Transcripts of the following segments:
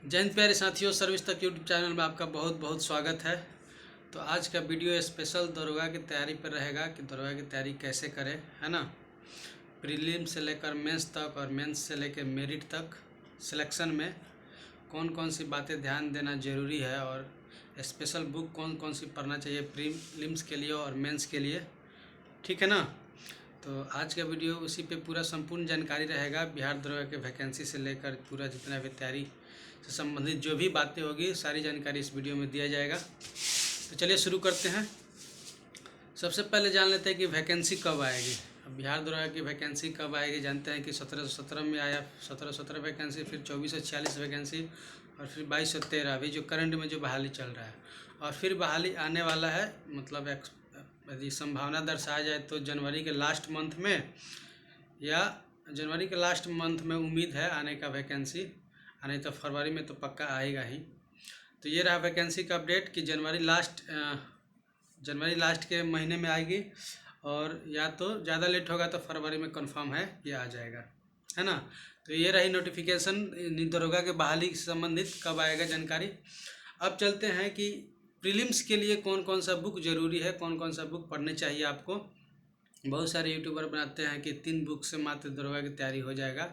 जय हिंद प्यारे साथियों, सर्विस तक यूट्यूब चैनल में आपका बहुत बहुत स्वागत है। तो आज का वीडियो स्पेशल दरोगा की तैयारी पर रहेगा कि दरोगा की तैयारी कैसे करें, है ना। प्रीलिम से लेकर मेंस तक और मेंस से लेकर मेरिट तक सिलेक्शन में कौन कौन सी बातें ध्यान देना ज़रूरी है और स्पेशल बुक कौन कौन सी पढ़ना चाहिए प्रीलिम्स के लिए और मेंस के लिए, ठीक है ना। तो आज का वीडियो उसी पे पूरा संपूर्ण जानकारी रहेगा। बिहार दरोगा के वैकेंसी से लेकर पूरा जितना भी तैयारी से संबंधित जो भी बातें होगी सारी जानकारी इस वीडियो में दिया जाएगा। तो चलिए शुरू करते हैं। सबसे पहले जान लेते हैं कि वैकेंसी कब आएगी। अब बिहार दरोगा की वैकेंसी कब आएगी जानते हैं कि 1717 में आया, 1717 वैकेंसी, फिर 2446 वैकेंसी और फिर 2213 अभी जो करंट में जो बहाली चल रहा है, और फिर बहाली आने वाला है। मतलब यदि संभावना दर्शाया जाए तो जनवरी के लास्ट मंथ में, या जनवरी के लास्ट मंथ में उम्मीद है आने का वैकेंसी, नहीं तो फरवरी में तो पक्का आएगा ही। तो ये रहा वैकेंसी का अपडेट कि जनवरी लास्ट के महीने में आएगी, और या तो ज़्यादा लेट होगा तो फरवरी में कंफर्म है ये आ जाएगा, है ना। तो ये रही नोटिफिकेशन दरोगा के बहाली से संबंधित कब आएगा जानकारी। अब चलते हैं कि प्रीलिम्स के लिए कौन कौन सा बुक ज़रूरी है, कौन कौन सा बुक पढ़ने चाहिए आपको। बहुत सारे यूट्यूबर बनाते हैं कि 3 बुक से मात्र दरोगा की तैयारी हो जाएगा,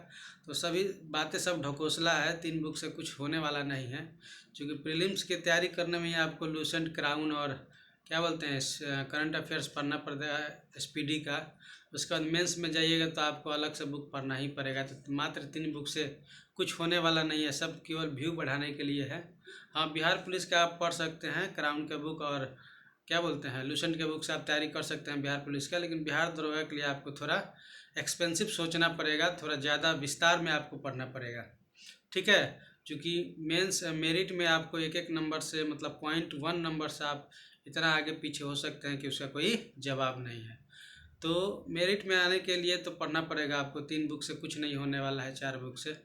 तो सभी बातें सब ढकोसला है। 3 बुक से कुछ होने वाला नहीं है, क्योंकि प्रीलिम्स की तैयारी करने में ही आपको लूसेंट, क्राउन और क्या बोलते हैं करंट अफेयर्स पढ़ना पड़ता है, एसपीडी का। उसके बाद मेंस में जाइएगा तो आपको अलग से बुक पढ़ना ही पड़ेगा। तो मात्र 3 बुक से कुछ होने वाला नहीं है, सब केवल व्यू बढ़ाने के लिए है। हाँ, बिहार पुलिस का आप पढ़ सकते हैं, क्राउन का बुक और क्या बोलते हैं लूसेंट के बुक से आप तैयारी कर सकते हैं बिहार पुलिस का। लेकिन बिहार दरोगा के लिए आपको थोड़ा एक्सपेंसिव सोचना पड़ेगा, थोड़ा ज़्यादा विस्तार में आपको पढ़ना पड़ेगा, ठीक है। क्योंकि मेंस मेरिट में आपको एक एक नंबर से, मतलब 0.1 नंबर से आप इतना आगे पीछे हो सकते हैं कि उसका कोई जवाब नहीं है। तो मेरिट में आने के लिए तो पढ़ना पड़ेगा आपको। 3 बुक से कुछ नहीं होने वाला है, 4 बुक से।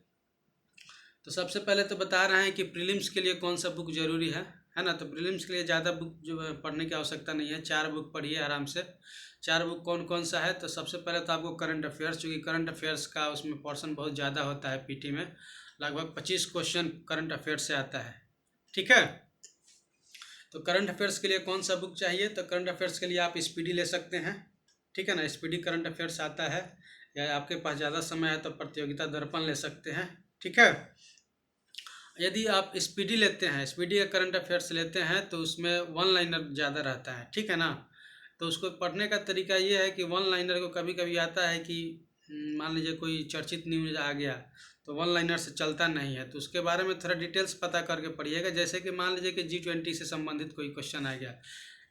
तो सबसे पहले तो बता रहे हैं कि प्रीलिम्स के लिए कौन सा बुक ज़रूरी है ना। तो प्रीलिम्स के लिए ज़्यादा बुक जो पढ़ने की आवश्यकता नहीं है, 4 बुक पढ़िए आराम से। 4 बुक कौन कौन सा है, तो सबसे पहले तो आपको करंट अफेयर्स, क्योंकि करंट अफेयर्स का उसमें पोर्शन बहुत ज़्यादा होता है। पीटी में लगभग 25 क्वेश्चन करंट अफेयर्स से आता है, ठीक है। तो करंट अफेयर्स के लिए कौन सा बुक चाहिए, तो करंट अफेयर्स के लिए आप स्पीडी ले सकते हैं, ठीक है ना। स्पीडी करंट अफेयर्स आता है, या आपके पास ज़्यादा समय है तो प्रतियोगिता दर्पण ले सकते हैं, ठीक है। यदि आप स्पीडी लेते हैं, स्पीडी का करंट अफेयर्स लेते हैं, तो उसमें 1 लाइनर ज़्यादा रहता है, ठीक है ना। तो उसको पढ़ने का तरीका ये है कि 1 लाइनर को कभी कभी आता है कि मान लीजिए कोई चर्चित न्यूज़ आ गया तो 1 लाइनर से चलता नहीं है, तो उसके बारे में थोड़ा डिटेल्स पता करके पढ़िएगा। जैसे कि मान लीजिए कि G20 से संबंधित कोई क्वेश्चन आ गया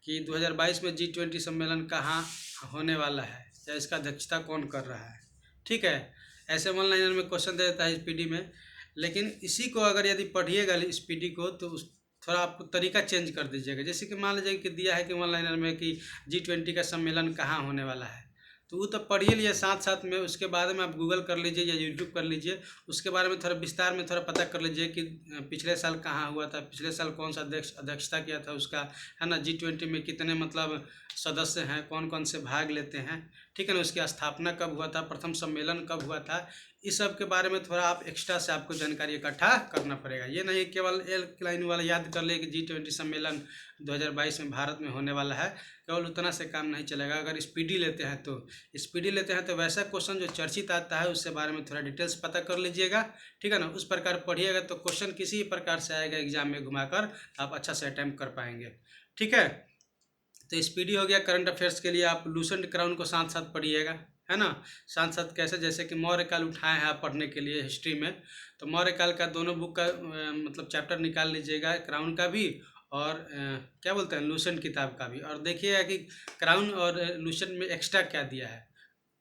कि 2022 में G20 सम्मेलन कहाँ होने वाला है, या इसका अध्यक्षता कौन कर रहा है, ठीक है। ऐसे 1 लाइनर में क्वेश्चन दे देता है स्पीडी में। लेकिन इसी को अगर यदि पढ़िएगा स्पीडी को, तो उस थोड़ा आपको तरीका चेंज कर दीजिएगा। जैसे कि मान लीजिए कि दिया है कि 1 लाइनर में कि G20 का सम्मेलन कहाँ होने वाला है, तो वो तो पढ़ ही लिए, साथ साथ में उसके बाद में आप गूगल कर लीजिए या यूट्यूब कर लीजिए, उसके बारे में थोड़ा विस्तार में थोड़ा पता कर लीजिए कि पिछले साल कहाँ हुआ था, पिछले साल कौन सा अध्यक्षता किया था उसका, है ना। G20 में कितने मतलब सदस्य हैं, कौन कौन से भाग लेते हैं, ठीक है ना। उसकी स्थापना कब हुआ था, प्रथम सम्मेलन कब हुआ था, इस सब के बारे में थोड़ा आप एक्स्ट्रा से आपको जानकारी इकट्ठा करना पड़ेगा। ये नहीं केवल एक लाइन वाला याद कर ले कि G20 सम्मेलन 2022 में भारत में होने वाला है, केवल उतना से काम नहीं चलेगा। अगर स्पीडी लेते हैं तो वैसा क्वेश्चन जो चर्चित आता है उसके बारे में थोड़ा डिटेल्स पता कर लीजिएगा, ठीक है ना। उस प्रकार पढ़िएगा तो क्वेश्चन किसी प्रकार से आएगा एग्जाम में घुमाकर, आप अच्छा से अटैम्प्ट कर पाएंगे, ठीक है। तो स्पीडी हो गया करंट अफेयर्स के लिए। आप लूसेंट, क्राउन को साथ साथ पढ़िएगा, है ना। साथ साथ कैसे, जैसे कि मौर्य काल उठाए हैं आप पढ़ने के लिए हिस्ट्री में, तो मौर्य काल का दोनों बुक का मतलब चैप्टर निकाल लीजिएगा, क्राउन का भी और क्या बोलते हैं लूसेंट किताब का भी, और देखिएगा कि क्राउन और लूसेंट में एक्स्ट्रा क्या दिया है।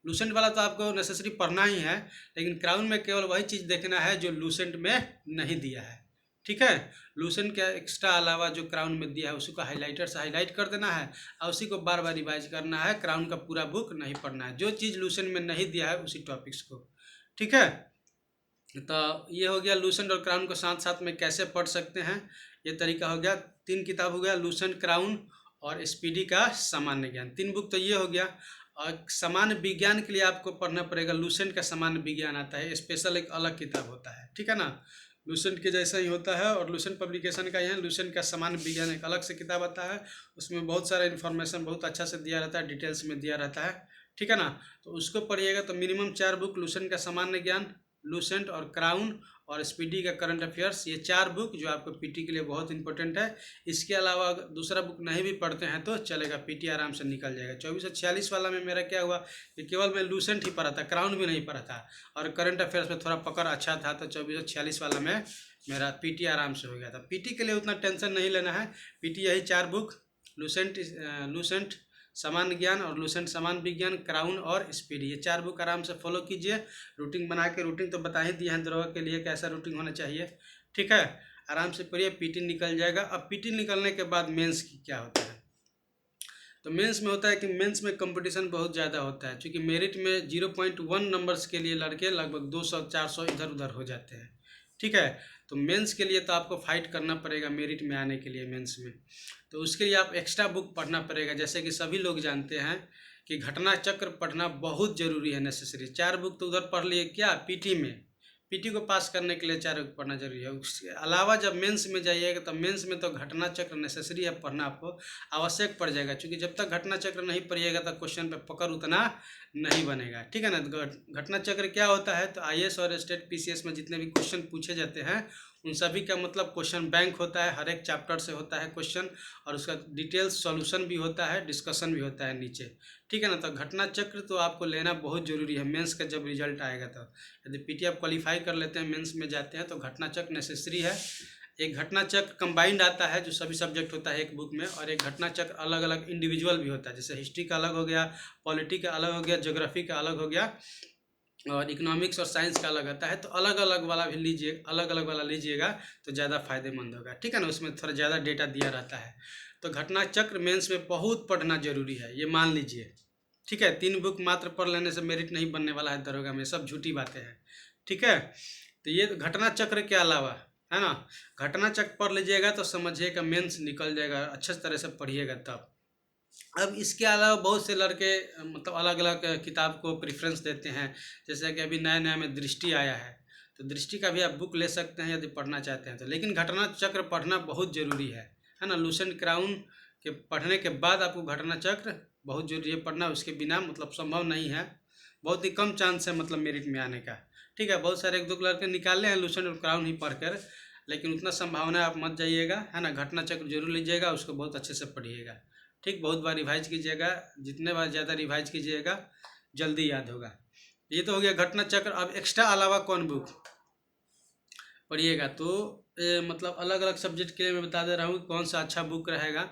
लूसेंट वाला तो आपको नेसेसरी पढ़ना ही है, लेकिन क्राउन में केवल वही चीज़ देखना है जो लूसेंट में नहीं दिया है, ठीक है। लूसेंट के एक्स्ट्रा अलावा जो क्राउन में दिया है उसी को हाइलाइटर से हाईलाइट कर देना है, और उसी को बार बार रिवाइज करना है। क्राउन का पूरा बुक नहीं पढ़ना है, जो चीज़ लूसेंट में नहीं दिया है उसी टॉपिक्स को, ठीक है। तो ये हो गया लूसेंट और क्राउन को साथ साथ में कैसे पढ़ सकते हैं, ये तरीका हो गया। 3 किताब हो गया, लूसेंट, क्राउन और स्पीडी का सामान्य ज्ञान, 3 बुक तो ये हो गया। और सामान्य विज्ञान के लिए आपको पढ़ना पड़ेगा, लूसेंट का सामान्य विज्ञान आता है, स्पेशल एक अलग किताब होता है, ठीक है ना। लूसेंट के जैसा ही होता है, और लूसेंट पब्लिकेशन का ही है। लूसेंट का सामान्य विज्ञान एक अलग से किताब आता है, उसमें बहुत सारा इन्फॉर्मेशन बहुत अच्छा से दिया रहता है, डिटेल्स में दिया रहता है, ठीक है ना। तो उसको पढ़िएगा। तो मिनिमम 4 बुक, लूसेंट का सामान्य ज्ञान, लूसेंट और क्राउन और स्पीडी का करंट अफेयर्स, ये 4 बुक जो आपको पीटी के लिए बहुत इंपॉर्टेंट है। इसके अलावा अगर दूसरा बुक नहीं भी पढ़ते हैं तो चलेगा, पीटी आराम से निकल जाएगा। 2446 वाला में मेरा क्या हुआ कि केवल मैं लूसेंट ही पढ़ा था, क्राउन भी नहीं पढ़ा था, और करंट अफेयर्स में थोड़ा पकड़ अच्छा था, तो 2446 वाला में मेरा पीटी आराम से हो गया था। पीटी के लिए उतना टेंशन नहीं लेना है। पीटी यही 4 बुक, लूसेंट सामान्य ज्ञान और लूसेंट सामान्य विज्ञान, क्राउन और स्पीडी, ये 4 बुक आराम से फॉलो कीजिए। रूटीन बना के, रूटीन तो बता ही दिया है दरोगा के लिए कैसा रूटीन होना चाहिए, ठीक है। आराम से पढ़िए, पीटी निकल जाएगा। अब पीटी निकलने के बाद मेंस की क्या होता है, तो मेंस में होता है कि मेंस में कंपटीशन बहुत ज़्यादा होता है, क्योंकि मेरिट में 0.1 नंबर्स के लिए लड़के लगभग 200-400 इधर उधर हो जाते हैं, ठीक है। तो मेंस के लिए तो आपको फाइट करना पड़ेगा मेरिट में आने के लिए, मेंस में। तो उसके लिए आप एक्स्ट्रा बुक पढ़ना पड़ेगा। जैसे कि सभी लोग जानते हैं कि घटना चक्र पढ़ना बहुत ज़रूरी है, नेसेसरी। 4 बुक तो उधर पढ़ लिए क्या, पीटी में, पीटी को पास करने के लिए 4 बुक पढ़ना जरूरी है। उसके अलावा जब मेंस में जाइएगा तो मेंस में तो घटना चक्र नेसेसरी है पढ़ना, आपको आवश्यक पड़ जाएगा, क्योंकि जब तक घटना चक्र नहीं पढ़िएगा तो क्वेश्चन पे पकड़ उतना नहीं बनेगा, ठीक है ना। घटना चक्र क्या होता है, तो आईएएस और स्टेट पीसीएस में जितने भी क्वेश्चन पूछे जाते हैं उन सभी का मतलब क्वेश्चन बैंक होता है, हर एक चैप्टर से होता है क्वेश्चन, और उसका डिटेल्स सॉल्यूशन भी होता है, डिस्कशन भी होता है नीचे, ठीक है ना। तो घटना चक्र तो आपको लेना बहुत ज़रूरी है मेंस का जब रिजल्ट आएगा। तो यदि पीटी आप क्वालिफाई कर लेते हैं, मेंस में जाते हैं, तो घटना चक्र नेसेसरी है। एक घटना चक्र कंबाइंड आता है जो सभी सब्जेक्ट होता है एक बुक में, और एक घटना चक्र अलग अलग इंडिविजुअल भी होता है, जैसे हिस्ट्री का अलग हो गया, पॉलिटी का अलग हो गया, ज्योग्राफी का अलग हो गया, और इकोनॉमिक्स और साइंस का अलग आता है। तो अलग अलग वाला भी लीजिए, अलग अलग वाला लीजिएगा तो ज़्यादा फायदेमंद होगा, ठीक है ना। उसमें थोड़ा ज़्यादा डेटा दिया रहता है। तो घटना चक्र मेंस में बहुत पढ़ना जरूरी है, ये मान लीजिए, ठीक है। 3 बुक मात्र पढ़ लेने से मेरिट नहीं बनने वाला है दरोगा में, सब झूठी बातें हैं, ठीक है। तो ये घटना चक्र के अलावा, है ना, घटना चक्र पढ़ लीजिएगा तो समझिएगा मेंस निकल जाएगा, अच्छे तरह से पढ़िएगा तब। अब इसके अलावा बहुत से लड़के मतलब अलग अलग किताब को प्रेफरेंस देते हैं, जैसे कि अभी नया नया में दृष्टि आया है, तो दृष्टि का भी आप बुक ले सकते हैं यदि पढ़ना चाहते हैं तो। लेकिन घटना चक्र पढ़ना बहुत ज़रूरी है ना। लूसेंट क्राउन के पढ़ने के बाद आपको घटना चक्र बहुत जरूरी है पढ़ना, उसके बिना मतलब संभव नहीं है, बहुत ही कम चांस है मतलब मेरिट में आने का, ठीक है। बहुत सारे 1-2 लड़के निकाले हैं लूसेंट और क्राउन ही पढ़कर, लेकिन उतना संभावना आप मत जाइएगा, है ना। घटना चक्र जरूर लीजिएगा, उसको बहुत अच्छे से पढ़िएगा, ठीक। बहुत बार रिवाइज कीजिएगा, जितने बार ज़्यादा रिवाइज कीजिएगा जल्दी याद होगा। ये तो हो गया घटना चक्र। अब एक्स्ट्रा अलावा कौन बुक पढ़िएगा, तो मतलब अलग अलग सब्जेक्ट के लिए मैं बता दे रहा हूँ कौन सा अच्छा बुक रहेगा।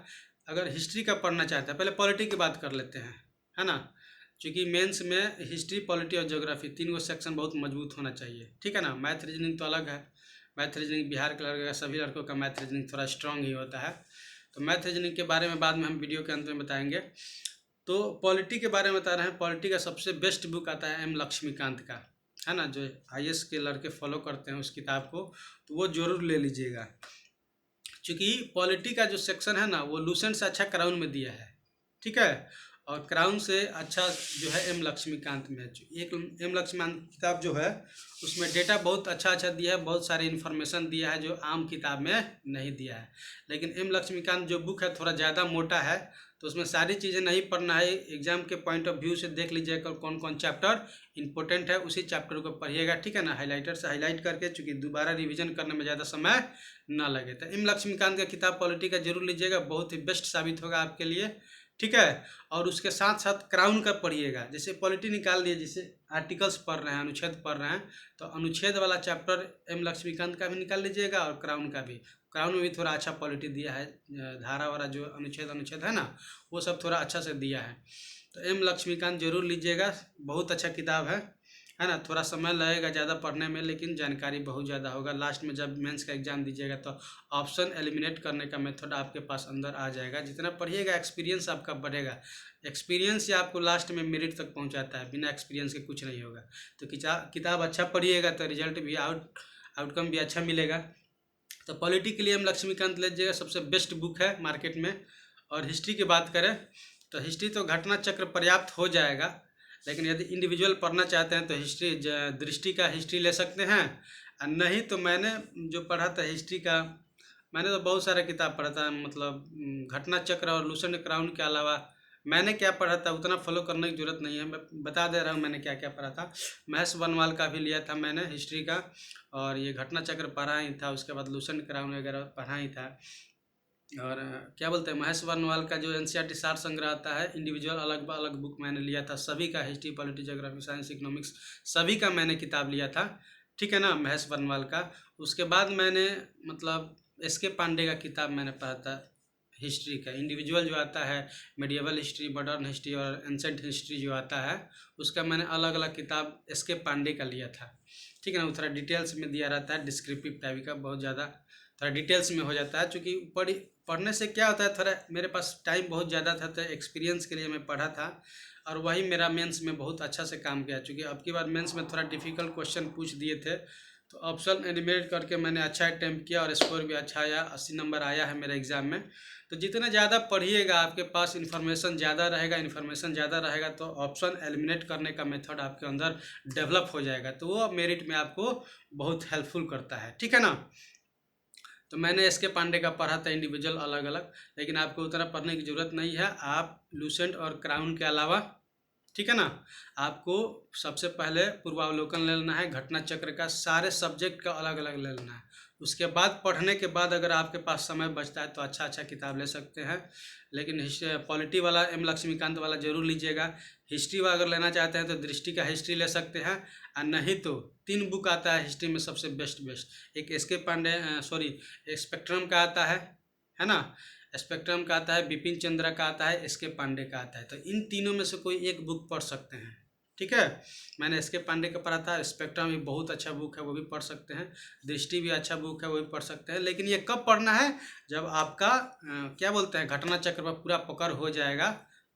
अगर हिस्ट्री का पढ़ना चाहते हैं, पहले पॉलिटी की बात कर लेते हैं, है ना। क्योंकि मेंस में हिस्ट्री, पॉलिटी और ज्योग्राफी 3 गो सेक्शन बहुत मजबूत होना चाहिए, ठीक है ना। मैथ रीजनिंग तो अलग है, मैथ रीजनिंग बिहार के लड़के का, सभी लड़कों का मैथ रीजनिंग थोड़ा स्ट्रांग ही होता है। तो मैथ रीजनिंग के बारे में बाद में हम वीडियो के अंत में बताएंगे। तो पॉलिटी के बारे में बता रहे हैं। पॉलिटी का सबसे बेस्ट बुक आता है एम लक्ष्मीकांत का, है ना, जो आईएएस के लड़के फॉलो करते हैं उस किताब को, तो वो जरूर ले लीजिएगा। क्योंकि पॉलिटी का जो सेक्शन है ना वो लूसेंट से अच्छा क्राउन में दिया है, ठीक है, और क्राउन से अच्छा जो है एम लक्ष्मीकांत में। एक एम लक्ष्मीकांत किताब जो है उसमें डेटा बहुत अच्छा अच्छा दिया है, बहुत सारे इन्फॉर्मेशन दिया है जो आम किताब में नहीं दिया है। लेकिन एम लक्ष्मीकांत जो बुक है थोड़ा ज़्यादा मोटा है, तो उसमें सारी चीज़ें नहीं पढ़ना है। एग्जाम के पॉइंट ऑफ व्यू से देख लीजिएगा कौन कौन चैप्टर इंपॉर्टेंट है, उसी चैप्टर को पढ़िएगा, ठीक है ना। हाइलाइटर से हाईलाइट करके, चूँकि दोबारा रिवीजन करने में ज़्यादा समय ना लगे। तो एम लक्ष्मीकांत का किताब पॉलिटी का जरूर लीजिएगा, बहुत ही बेस्ट साबित होगा आपके लिए, ठीक है। और उसके साथ साथ क्राउन का पढ़िएगा। जैसे पॉलिटी निकाल दिए, जैसे आर्टिकल्स पढ़ रहे हैं, अनुच्छेद पढ़ रहे हैं, तो अनुच्छेद वाला चैप्टर एम लक्ष्मीकांत का भी निकाल लीजिएगा और क्राउन का भी। क्राउन में भी थोड़ा अच्छा पॉलिटी दिया है, धारा वाला जो अनुच्छेद है ना वो सब थोड़ा अच्छा से दिया है। तो एम लक्ष्मीकांत जरूर लीजिएगा, बहुत अच्छा किताब है ना। थोड़ा समय लगेगा ज़्यादा पढ़ने में, लेकिन जानकारी बहुत ज़्यादा होगा। लास्ट में जब मेंस का एग्जाम दीजिएगा तो ऑप्शन एलिमिनेट करने का मेथड आपके पास अंदर आ जाएगा। जितना पढ़िएगा एक्सपीरियंस आपका बढ़ेगा। एक्सपीरियंस ही आपको लास्ट में मेरिट तक पहुंचाता है, बिना एक्सपीरियंस के कुछ नहीं होगा। तो किताब अच्छा पढ़िएगा तो रिजल्ट भी आउटकम भी अच्छा मिलेगा। तो पॉलिटी के लिए हम लक्ष्मीकांत लीजिएगा, सबसे बेस्ट बुक है मार्केट में। और हिस्ट्री की बात करें तो हिस्ट्री तो घटना चक्र पर्याप्त हो जाएगा, लेकिन यदि इंडिविजुअल पढ़ना चाहते हैं तो हिस्ट्री दृष्टि का हिस्ट्री ले सकते हैं। और नहीं तो मैंने जो पढ़ा था हिस्ट्री का, मैंने तो बहुत सारा किताब पढ़ा था, मतलब घटना चक्र और लूसेंट क्राउन के अलावा मैंने क्या पढ़ा था उतना फॉलो करने की जरूरत नहीं है, मैं बता दे रहा हूँ मैंने क्या क्या पढ़ा था। महेश बनवाल का भी लिया था मैंने हिस्ट्री का, और ये घटना चक्र पढ़ा ही था, उसके बाद लूसेंट क्राउन वगैरह पढ़ा ही था। और क्या बोलते हैं, महेश बनवाल का जो एनसीईआरटी सार संग्रह आता है, इंडिविजुअल अलग अलग बुक मैंने लिया था सभी का, history polity geography science economics सभी का मैंने किताब लिया था, ठीक है ना, महेश बनवाल का। उसके बाद मैंने मतलब एस के पांडे का किताब मैंने पढ़ा था हिस्ट्री का, इंडिविजुअल जो आता है, मेडिएवल हिस्ट्री, मॉडर्न हिस्ट्री और एंसेंट हिस्ट्री जो आता है, उसका मैंने अलग अलग किताब एस के पांडे का लिया था, ठीक है ना। वो थोड़ा डिटेल्स में दिया रहता है, डिस्क्रिप्टिव टाइप का, बहुत ज़्यादा थोड़ा डिटेल्स में हो जाता है, चूँकि पढ़ने से क्या होता है, थोड़ा मेरे पास टाइम बहुत ज़्यादा था तो एक्सपीरियंस के लिए मैं पढ़ा था, और वही मेरा मेंस में बहुत अच्छा से काम किया, चूँकि अब की बार मेंस में थोड़ा डिफ़िकल्ट क्वेश्चन पूछ दिए थे, तो ऑप्शन एलिमिनेट करके मैंने अच्छा अटैम्प्ट किया और स्कोर भी अच्छा आया, 80 नंबर आया है मेरे एग्ज़ाम में। तो जितना ज़्यादा पढ़िएगा, आपके पास इन्फॉर्मेशन ज़्यादा रहेगा तो ऑप्शन एलिमिनेट करने का मेथड आपके अंदर डेवलप हो जाएगा, तो वो मेरिट में आपको बहुत हेल्पफुल करता है, ठीक है ना। तो मैंने एस के पांडे का पढ़ा था इंडिविजुअल अलग अलग, लेकिन आपको उतना पढ़ने की ज़रूरत नहीं है, आप लूसेंट और क्राउन के अलावा, ठीक है ना, आपको सबसे पहले पूर्वावलोकन ले लेना है घटना चक्र का, सारे सब्जेक्ट का अलग अलग ले लेना है। उसके बाद पढ़ने के बाद अगर आपके पास समय बचता है तो अच्छा अच्छा किताब ले सकते हैं, लेकिन पॉलिटी वाला एम लक्ष्मीकांत वाला जरूर लीजिएगा। हिस्ट्री वाला अगर लेना चाहते हैं तो दृष्टि का हिस्ट्री ले सकते हैं, और नहीं तो 3 बुक आता है हिस्ट्री में सबसे बेस्ट, एक एस के पांडे सॉरी स्पेक्ट्रम का आता है ना, स्पेक्ट्रम का आता है, बिपिन चंद्र का आता है, एस के पांडे का आता है, तो इन तीनों में से कोई एक बुक पढ़ सकते हैं, ठीक है। मैंने एस के पांडे का पढ़ा था, स्पेक्ट्रम भी बहुत अच्छा बुक है, वो भी पढ़ सकते हैं, दृष्टि भी अच्छा बुक है, वो भी पढ़ सकते हैं, लेकिन ये कब पढ़ना है, जब आपका क्या बोलते हैं घटना चक्र पर पूरा पकड़ हो जाएगा,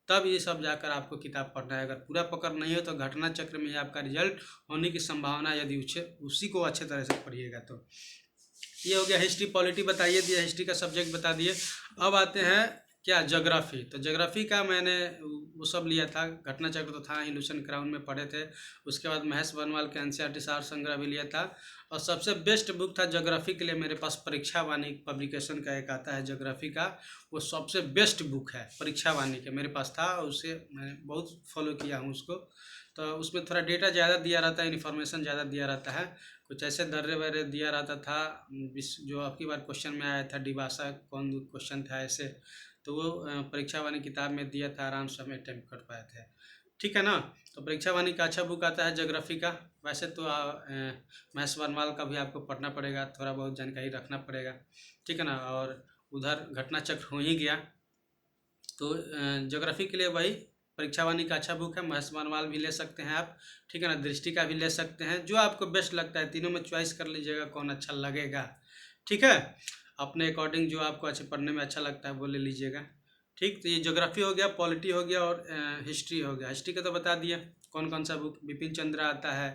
तब ये सब जाकर आपको किताब पढ़ना है। अगर पूरा पकड़ नहीं हो तो घटना चक्र में ही आपका रिजल्ट होने की संभावना, यदि उसी को अच्छे तरह से पढ़िएगा तो। ये हो गया हिस्ट्री पॉलिटी बताइए दिया, हिस्ट्री का सब्जेक्ट बता दिए। अब आते हैं क्या, ज्योग्राफी। तो ज्योग्राफी का मैंने वो सब लिया था, घटना चक्र तो था ही, लूसेंट क्राउन में पढ़े थे, उसके बाद महेश बनवाल के एनसीईआरटी सार संग्रह भी लिया था, और सबसे बेस्ट बुक था ज्योग्राफी के लिए मेरे पास परीक्षा वाणी पब्लिकेशन का एक आता है ज्योग्राफी का, वो सबसे बेस्ट बुक है परीक्षा वाणी के, मेरे पास था, उसे मैंने बहुत फॉलो किया हूँ उसको। तो उसमें थोड़ा डेटा ज़्यादा दिया रहता है, इन्फॉर्मेशन ज़्यादा दिया रहता है, कुछ ऐसे दर्रे वर्रे दिया रहता था, जो आपकी बार क्वेश्चन में आया था डिबासा कौन क्वेश्चन था ऐसे, तो वो परीक्षा वाली किताब में दिया था, आराम से हम अटैम्प्ट कर पाए थे, ठीक है ना। तो परीक्षा वाणी का अच्छा बुक आता है ज्योग्राफी का। वैसे तो महेश बनवाल का भी आपको पढ़ना पड़ेगा, थोड़ा बहुत जानकारी रखना पड़ेगा, ठीक है ना। और उधर घटना चक्र हो ही गया, तो ज्योग्राफी के लिए वही परीक्षा वाणी का अच्छा बुक है, महेश बनवाल भी ले सकते हैं आप, ठीक है ना, दृष्टि का भी ले सकते हैं, जो आपको बेस्ट लगता है, तीनों में चॉइस कर लीजिएगा कौन अच्छा लगेगा, ठीक है। अपने अकॉर्डिंग जो आपको अच्छे पढ़ने में अच्छा लगता है वो ले लीजिएगा, ठीक। तो ये ज्योग्राफी हो गया, पॉलिटी हो गया, और हिस्ट्री हो गया। हिस्ट्री का तो बता दिया कौन कौन सा बुक, बिपिन चंद्र आता है,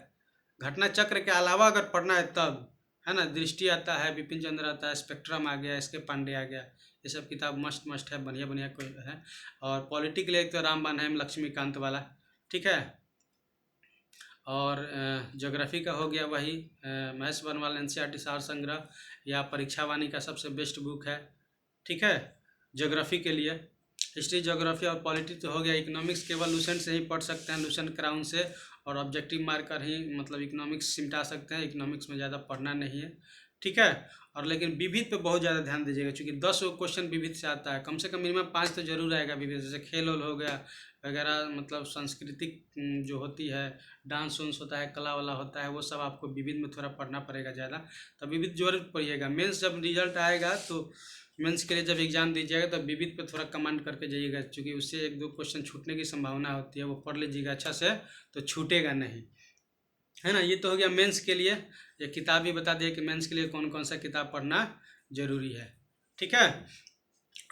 घटना चक्र के अलावा अगर पढ़ना है तब, है ना, दृष्टि आता है, बिपिन चंद्र आता है, स्पेक्ट्रम आ गया, एस के पांडे आ गया, ये सब किताब मस्त मस्त है, बढ़िया बढ़िया कोई है। और पॉलिटी के लिए एक तो रामबाण है लक्ष्मीकांत वाला, ठीक है। और ज्योग्राफी का हो गया वही महेश बनवाल एनसीईआरटी सार संग्रह या परीक्षा वाणी का सबसे बेस्ट बुक है, ठीक है, ज्योग्राफी के लिए। हिस्ट्री ज्योग्राफी और पॉलिटी तो हो गया। इकोनॉमिक्स केवल लूसेंट से ही पढ़ सकते हैं, लूसेंट क्राउन से, और ऑब्जेक्टिव मार्कर ही मतलब इकोनॉमिक्स सिमटा सकते हैं, इकोनॉमिक्स में ज़्यादा पढ़ना नहीं है, ठीक है। और लेकिन विविध पे बहुत ज़्यादा ध्यान दीजिएगा, क्योंकि 10 क्वेश्चन विविध से आता है, कम से कम मिनिमम 5 तो जरूर आएगा विविध, जैसे खेल हो गया वगैरह, मतलब सांस्कृतिक जो होती है, डांस वांस होता है, कला वाला होता है, वो सब आपको विविध में थोड़ा पढ़ना पड़ेगा ज़्यादा, तो विविध जरूर पढ़िएगा। मेंस जब रिजल्ट आएगा तो मेंस के लिए जब एग्ज़ाम दीजिएगा तो विविध पे थोड़ा कमांड करके जाइएगा, क्योंकि उससे 1-2 क्वेश्चन छूटने की संभावना होती है, वो पढ़ लीजिएगा अच्छा से तो छूटेगा नहीं, है ना। ये तो हो गया मेंस के लिए, ये किताब भी बता दिया कि मेंस के लिए कौन कौन सा किताब पढ़ना जरूरी है, ठीक है।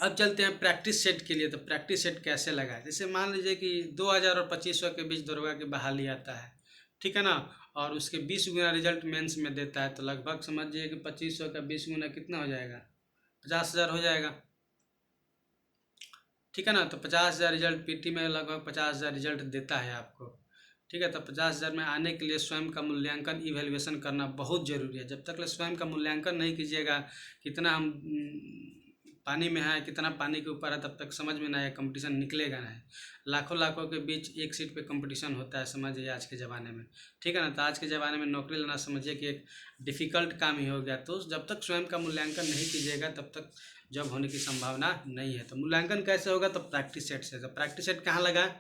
अब चलते हैं प्रैक्टिस सेट के लिए। तो प्रैक्टिस सेट कैसे लगाए, जैसे मान लीजिए कि 2000 और 2500 के बीच दरोगा की बहाली आता है, ठीक है ना, और उसके 20 गुना रिजल्ट मेंस में देता है, तो लगभग समझिए कि 2500 का 20 गुना कितना हो जाएगा, 50,000 हो जाएगा, ठीक है ना। तो 50,000 रिजल्ट पीटी में लगभग 50,000 रिजल्ट देता है आपको, ठीक है। तो 50,000 में आने के लिए स्वयं का मूल्यांकन इवैल्यूएशन करना बहुत ज़रूरी है। जब तक स्वयं का मूल्यांकन नहीं कीजिएगा कितना हम पानी में है, कितना पानी के ऊपर है, तब तक समझ में ना आए, कंपटीशन निकलेगा नहीं। लाखों लाखों के बीच एक सीट पे कंपटीशन होता है, समझिए आज के ज़माने में, ठीक है ना। तो आज के ज़माने में नौकरी लेना समझिए कि एक डिफ़िकल्ट काम ही हो गया। तो जब तक स्वयं का मूल्यांकन नहीं कीजिएगा तब तक जॉब होने की संभावना नहीं है। तो मूल्यांकन कैसे होगा? तो प्रैक्टिस सेट से। तो प्रैक्टिस सेट कहाँ लगाएं?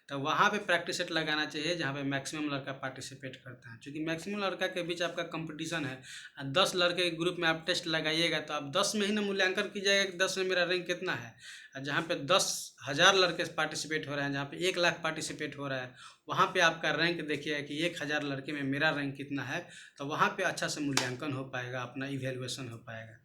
तो वहाँ पे प्रैक्टिस सेट लगाना चाहिए जहाँ पे मैक्सिमम लड़का पार्टिसिपेट करता है, क्योंकि मैक्सिमम लड़का के बीच आपका कंपटीशन है। 10 लड़के के ग्रुप में आप टेस्ट लगाइएगा तो आप 10 में ही ना मूल्यांकन कीजिएगा कि 10 में मेरा रैंक कितना है। और जहाँ पे 10,000 लड़के पार्टिसिपेट हो रहे हैं, जहाँ पे 1 लाख पार्टिसिपेट हो रहा है, वहाँ पे आपका रैंक देखिएगा कि 1,000 लड़के में मेरा रैंक कितना है। तो वहाँ पे अच्छा से मूल्यांकन हो पाएगा, अपना इवैल्यूएशन हो पाएगा,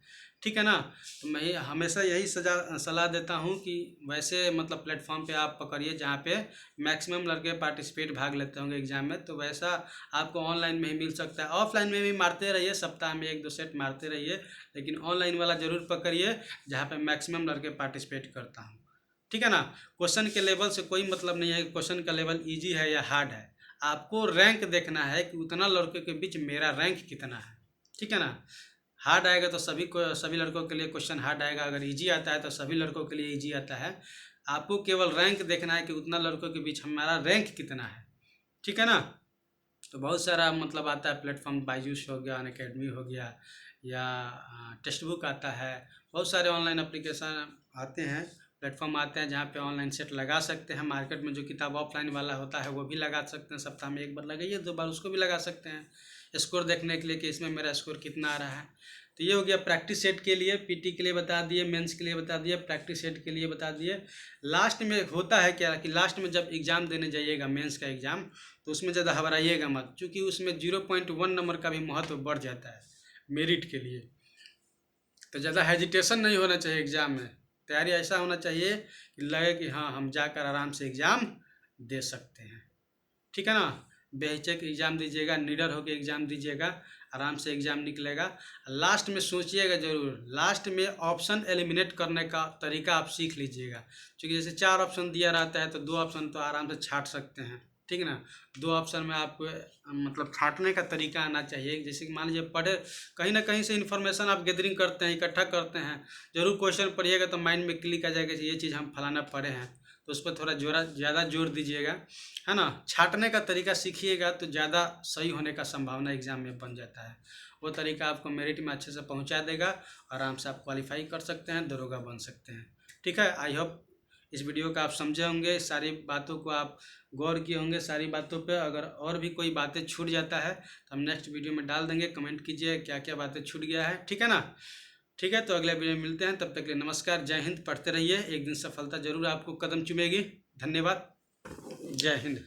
ठीक है ना। तो मैं हमेशा यही सलाह देता हूँ कि वैसे मतलब प्लेटफॉर्म पे आप पकड़िए जहाँ पे मैक्सिमम लड़के पार्टिसिपेट भाग लेते होंगे एग्जाम में। तो वैसा आपको ऑनलाइन में ही मिल सकता है। ऑफलाइन में भी मारते रहिए, सप्ताह में 1-2 सेट मारते रहिए, लेकिन ऑनलाइन वाला ज़रूर पकड़िए जहाँ पे मैक्सिमम लड़के पार्टिसिपेट करता हूँ, ठीक है ना। क्वेश्चन के लेवल से कोई मतलब नहीं है कि क्वेश्चन का लेवल ईजी है या हार्ड है। आपको रैंक देखना है कि उतना लड़कों के बीच मेरा रैंक कितना है, ठीक है ना। हार्ड आएगा तो सभी लड़कों के लिए क्वेश्चन हार्ड आएगा, अगर इजी आता है तो सभी लड़कों के लिए इजी आता है। आपको केवल रैंक देखना है कि उतना लड़कों के बीच हमारा रैंक कितना है, ठीक है ना। तो बहुत सारा मतलब आता है प्लेटफॉर्म, बायजूस हो गया, अनअकैडमी हो गया, या टेक्स्ट बुक आता है। बहुत सारे ऑनलाइन एप्लीकेशन आते हैं, प्लेटफॉर्म आते हैं जहाँ पे ऑनलाइन सेट लगा सकते हैं। मार्केट में जो किताब ऑफलाइन वाला होता है वो भी लगा सकते हैं, सप्ताह में 1 बार लगाइए, 2 बार उसको भी लगा सकते हैं स्कोर देखने के लिए कि इसमें मेरा स्कोर कितना आ रहा है। तो ये हो गया प्रैक्टिस सेट के लिए, पीटी के लिए बता दिए, मेंस के लिए बता दिए, प्रैक्टिस सेट के लिए बता दिए। लास्ट में होता है क्या कि लास्ट में जब एग्ज़ाम देने जाइएगा मेंस का एग्ज़ाम, तो उसमें ज़्यादा घबराइएगा मत, क्योंकि उसमें 0.1 नंबर का भी महत्व बढ़ जाता है मेरिट के लिए। तो ज़्यादा हेजिटेशन नहीं होना चाहिए एग्ज़ाम में। तैयारी ऐसा होना चाहिए कि लगे कि हाँ हम जाकर आराम से एग्ज़ाम दे सकते हैं, ठीक है ना। बेहिचक एग्ज़ाम दीजिएगा, निडर होकर एग्ज़ाम दीजिएगा, आराम से एग्ज़ाम निकलेगा। लास्ट में सोचिएगा ज़रूर, लास्ट में ऑप्शन एलिमिनेट करने का तरीका आप सीख लीजिएगा, क्योंकि जैसे 4 ऑप्शन दिया रहता है तो 2 ऑप्शन तो आराम से छाट सकते हैं, ठीक है ना। 2 ऑप्शन में आपको मतलब छाटने का तरीका आना चाहिए। जैसे कि मान लीजिए पढ़े, कहीं ना कहीं से इन्फॉर्मेशन आप गैदरिंग करते हैं, इकट्ठा करते हैं, जरूर क्वेश्चन पढ़िएगा तो माइंड में क्लिक आ जाएगा कि ये चीज़ हम फलाना पढ़े हैं, तो उस पर थोड़ा ज़्यादा जोर दीजिएगा, है ना। छाटने का तरीका सीखिएगा तो ज़्यादा सही होने का संभावना एग्ज़ाम में बन जाता है। वो तरीका आपको मेरिट में अच्छे से पहुंचा देगा, आराम से आप क्वालिफाई कर सकते हैं, दरोगा बन सकते हैं, ठीक है। आई होप इस वीडियो का आप समझे होंगे, सारी बातों को आप गौर किए होंगे, सारी बातों पे। अगर और भी कोई बातें छूट जाता है तो हम नेक्स्ट वीडियो में डाल देंगे, कमेंट कीजिए क्या क्या बातें छूट गया है, ठीक है ना। ठीक है, तो अगले वीडियो में मिलते हैं, तब तक के लिए नमस्कार, जय हिंद। पढ़ते रहिए, एक दिन सफलता जरूर आपको कदम चूमेगी। धन्यवाद, जय हिंद।